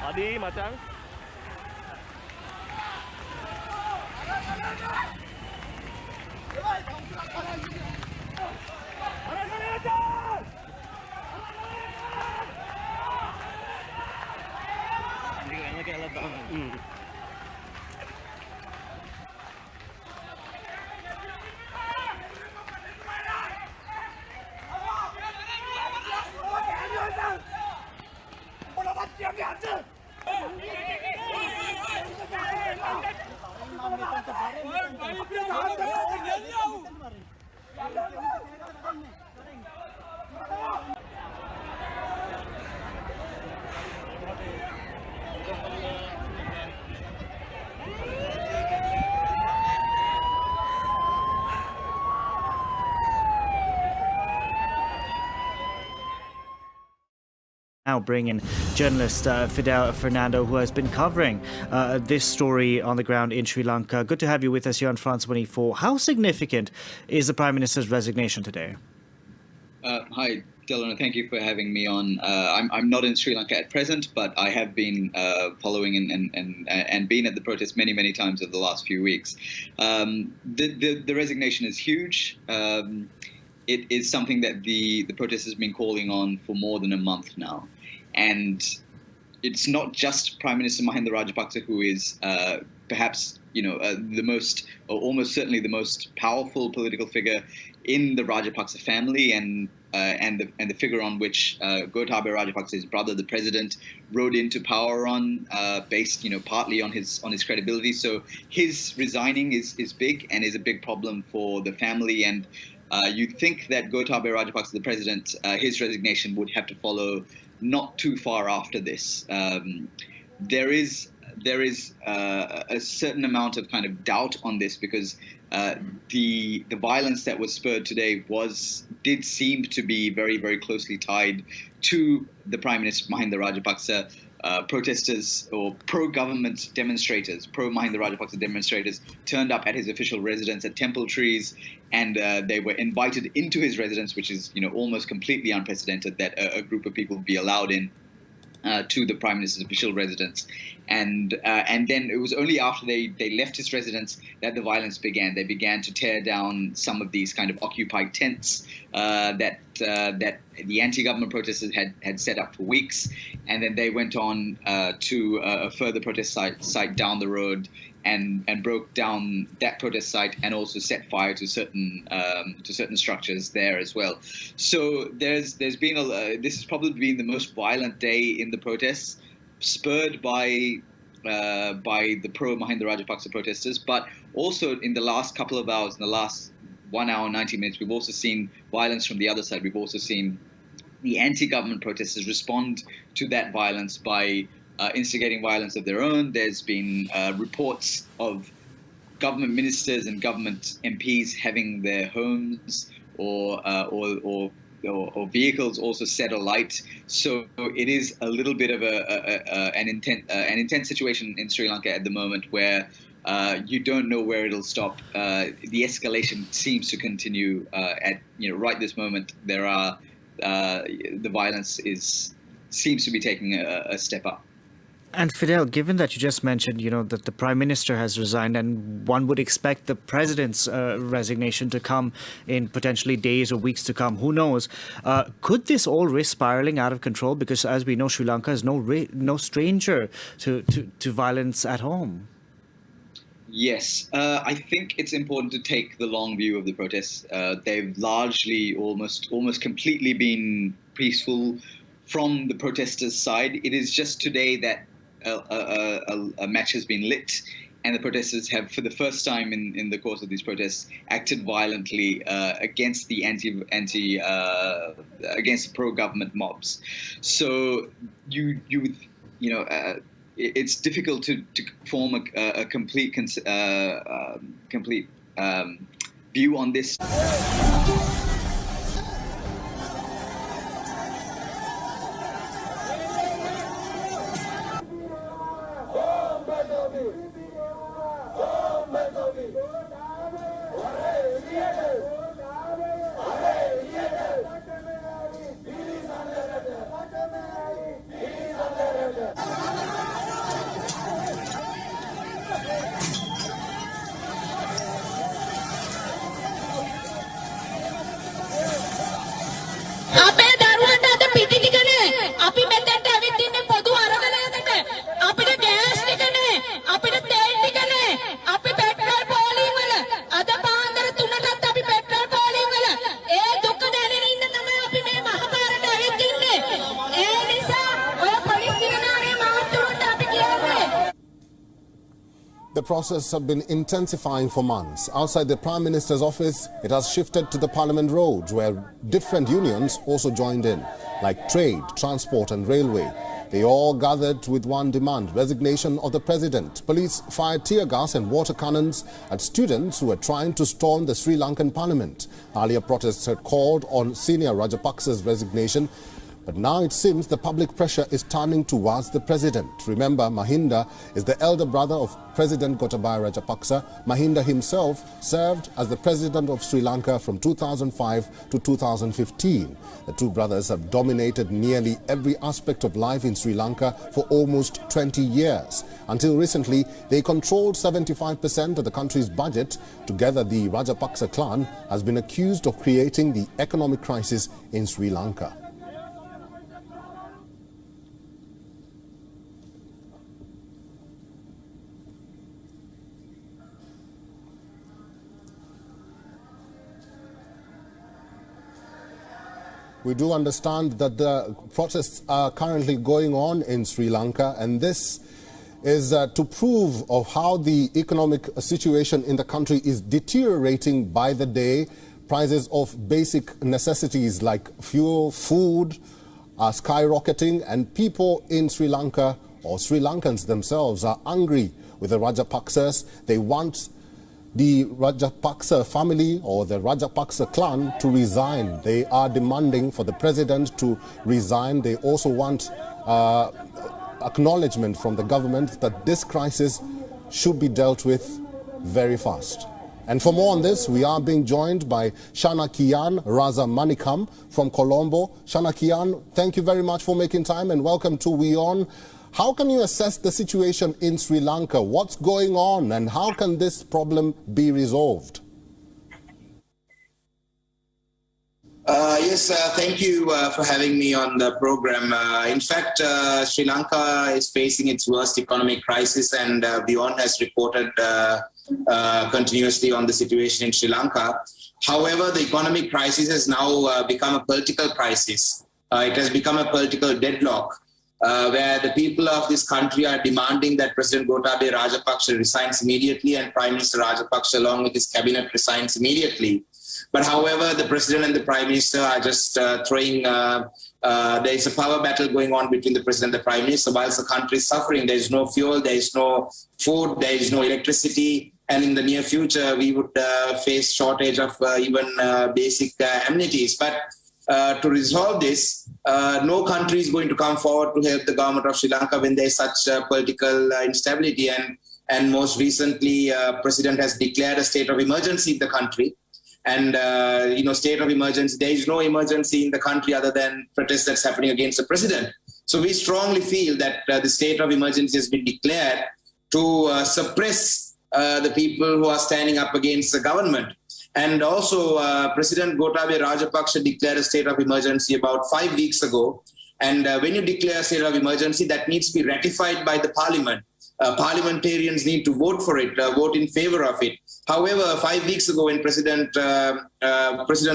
Adi macam. Now bring in journalist Fidel Fernando, who has been covering this story on the ground in Sri Lanka. Good to have you with us here on France 24. How significant is the Prime Minister's resignation today? Hi, Dylan. Thank you for having me on. I'm not in Sri Lanka at present, but I have been following and been at the protest many times over the last few weeks. The resignation is huge. It is something that the protest has been calling on for more than a month now. And it's not just Prime Minister Mahinda Rajapaksa who is perhaps the most, or almost certainly the most powerful political figure in the Rajapaksa family, and the figure on which Gotabaya Rajapaksa's brother, the president, rode into power on, based partly on his credibility. So his resigning is big and is a big problem for the family. And you'd think that Gotabaya Rajapaksa, the president, his resignation would have to follow not too far after this. There is a certain amount of kind of doubt on this, because the violence that was spurred today did seem to be very closely tied to the Prime Minister Mahinda Rajapaksa. Protesters or pro-government demonstrators, pro-Mahinda Rajapaksa demonstrators, turned up at his official residence at Temple Trees, and they were invited into his residence, which is almost completely unprecedented that a group of people be allowed in to the Prime Minister's official residence. And then it was only after they left his residence that the violence began. They began to tear down some of these kind of occupied tents that the anti-government protesters had set up for weeks, and then they went on to a further protest site down the road and broke down that protest site, and also set fire to certain structures there as well. So there's been this has probably been the most violent day in the protests, spurred by the pro-Mahinda Rajapaksa protesters, but also in the last couple of hours, in the last 1 hour, 90 minutes, we've also seen violence from the other side. We've also seen the anti-government protesters respond to that violence by instigating violence of their own. There's been reports of government ministers and government MPs having their homes or vehicles also set alight. So it is a little bit of an intense situation in Sri Lanka at the moment, where you don't know where it'll stop. The escalation seems to continue at right this moment. There are the violence seems to be taking a step up. And Fidel, given that you just mentioned, that the Prime Minister has resigned, and one would expect the President's resignation to come in potentially days or weeks to come, who knows? Could this all risk spiraling out of control? Because as we know, Sri Lanka is no stranger to violence at home. Yes, I think it's important to take the long view of the protests. They've largely, almost completely been peaceful from the protesters' side. It is just today that a match has been lit, and the protesters have, for the first time in the course of these protests, acted violently against the against pro-government mobs. So it's difficult to form a complete view on this. The process has been intensifying for months. Outside the Prime Minister's office, it has shifted to the Parliament Road, where different unions also joined in, like trade, transport and railway. They all gathered with one demand: resignation of the president. Police fired tear gas and water cannons at students who were trying to storm the Sri Lankan parliament. Earlier protests had called on senior Rajapaksa's resignation, but now it seems the public pressure is turning towards the president. Remember, Mahinda is the elder brother of President Gotabaya Rajapaksa. Mahinda himself served as the president of Sri Lanka from 2005 to 2015. The two brothers have dominated nearly every aspect of life in Sri Lanka for almost 20 years. Until recently, they controlled 75% of the country's budget. Together, the Rajapaksa clan has been accused of creating the economic crisis in Sri Lanka. We do understand that the protests are currently going on in Sri Lanka, and this is to prove of how the economic situation in the country is deteriorating by the day. Prices of basic necessities like fuel, food are skyrocketing, and people in Sri Lanka, or Sri Lankans themselves, are angry with the Rajapaksas. They want the Rajapaksa family or the Rajapaksa clan to resign. They are demanding for the president to resign. They also want acknowledgement from the government that this crisis should be dealt with very fast. And for more on this, we are being joined by Shana Kian Raza Manikam from Colombo. Shana Kian, thank you very much for making time and welcome to WION. How can you assess the situation in Sri Lanka? What's going on and how can this problem be resolved? Yes, thank you for having me on the program. In fact, Sri Lanka is facing its worst economic crisis, and WION has reported continuously on the situation in Sri Lanka. However, the economic crisis has now become a political crisis. It has become a political deadlock. Where the people of this country are demanding that President Gotabaya Rajapaksa resigns immediately and Prime Minister Rajapaksa along with his cabinet resigns immediately. But however, the President and the Prime Minister are just throwing, there is a power battle going on between the President and the Prime Minister. Whilst the country is suffering, there is no fuel, there is no food, there is no electricity. And in the near future, we would face shortage of even basic amenities. But to resolve this, no country is going to come forward to help the government of Sri Lanka when there is such political instability. And most recently, President has declared a state of emergency in the country. And, state of emergency, there is no emergency in the country other than protests that's happening against the president. So we strongly feel that the state of emergency has been declared to suppress the people who are standing up against the government. And also, President Gotabaya Rajapaksa declared a state of emergency about 5 weeks ago. And when you declare a state of emergency, that needs to be ratified by the parliament. Parliamentarians need to vote for it, vote in favor of it. However, 5 weeks ago, when President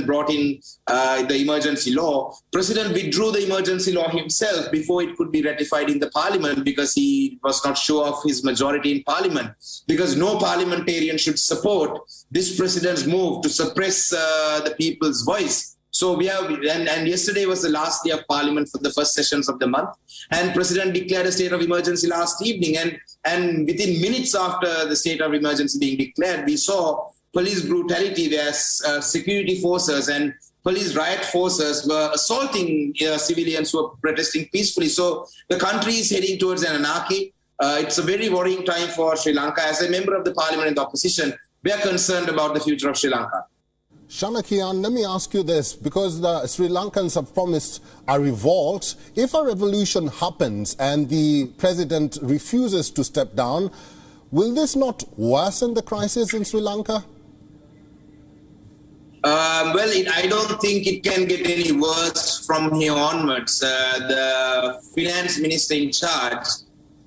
brought in the emergency law, President withdrew the emergency law himself before it could be ratified in the parliament because he was not sure of his majority in parliament. Because no parliamentarian should support this president's move to suppress the people's voice. So we have, and yesterday was the last day of Parliament for the first sessions of the month, and President declared a state of emergency last evening, and within minutes after the state of emergency being declared, we saw police brutality where security forces and police riot forces were assaulting civilians who were protesting peacefully. So the country is heading towards an anarchy. It's a very worrying time for Sri Lanka. As a member of the Parliament in the opposition, we are concerned about the future of Sri Lanka. Shana Kian, let me ask you this, because the Sri Lankans have promised a revolt. If a revolution happens and the president refuses to step down, will this not worsen the crisis in Sri Lanka? I don't think it can get any worse from here onwards. The finance minister in charge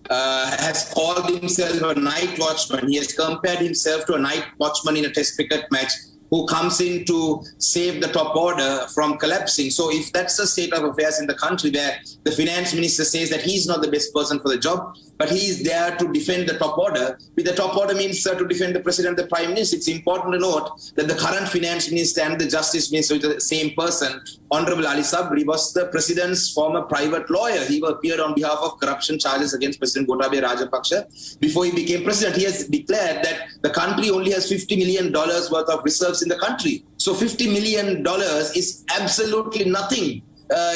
has called himself a night watchman. He has compared himself to a night watchman in a test cricket match, who comes in to save the top order from collapsing. So if that's the state of affairs in the country, where the finance minister says that he's not the best person for the job, but he is there to defend the top order, with the top order means to defend the president, the prime minister. It's important to note that the current finance minister and the justice minister, which are the same person, Honorable Ali Sabri, was the president's former private lawyer. He appeared on behalf of corruption charges against President Gotabaya Rajapaksa before he became president. He has declared that the country only has $50 million worth of reserves in the country. So $50 million is absolutely nothing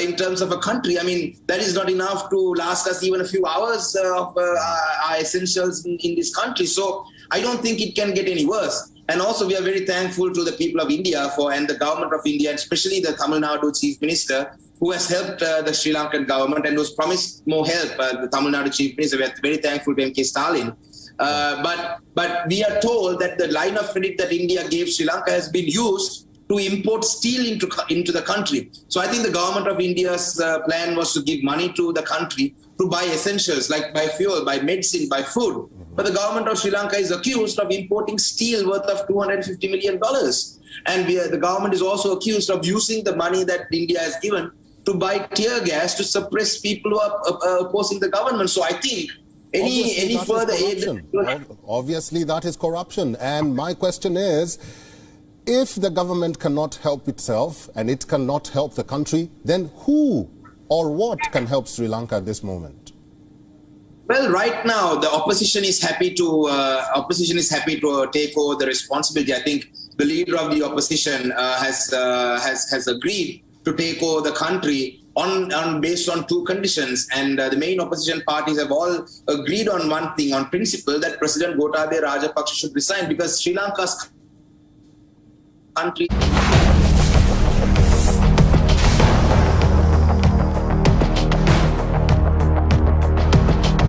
in terms of a country. I mean, that is not enough to last us even a few hours of our essentials in this country. So I don't think it can get any worse. And also, we are very thankful to the people of India and the government of India, and especially the Tamil Nadu Chief Minister, who has helped the Sri Lankan government and who's promised more help. The Tamil Nadu Chief Minister, we are very thankful to M.K. Stalin. But we are told that the line of credit that India gave Sri Lanka has been used to import steel into the country. So I think the government of India's plan was to give money to the country to buy essentials like buy fuel, buy medicine, buy food. But the government of Sri Lanka is accused of importing steel worth of $250 million. And the government is also accused of using the money that India has given to buy tear gas to suppress people who are opposing the government. So I think any further aid... Obviously, that is corruption. And my question is, if the government cannot help itself and it cannot help the country, then who or what can help Sri Lanka at this moment? Well, right now the opposition is happy to take over the responsibility. I think the leader of the opposition has agreed to take over the country based on two conditions, and the main opposition parties have all agreed on one thing, on principle, that President Gotabaya Rajapaksa should resign, because Sri Lanka's country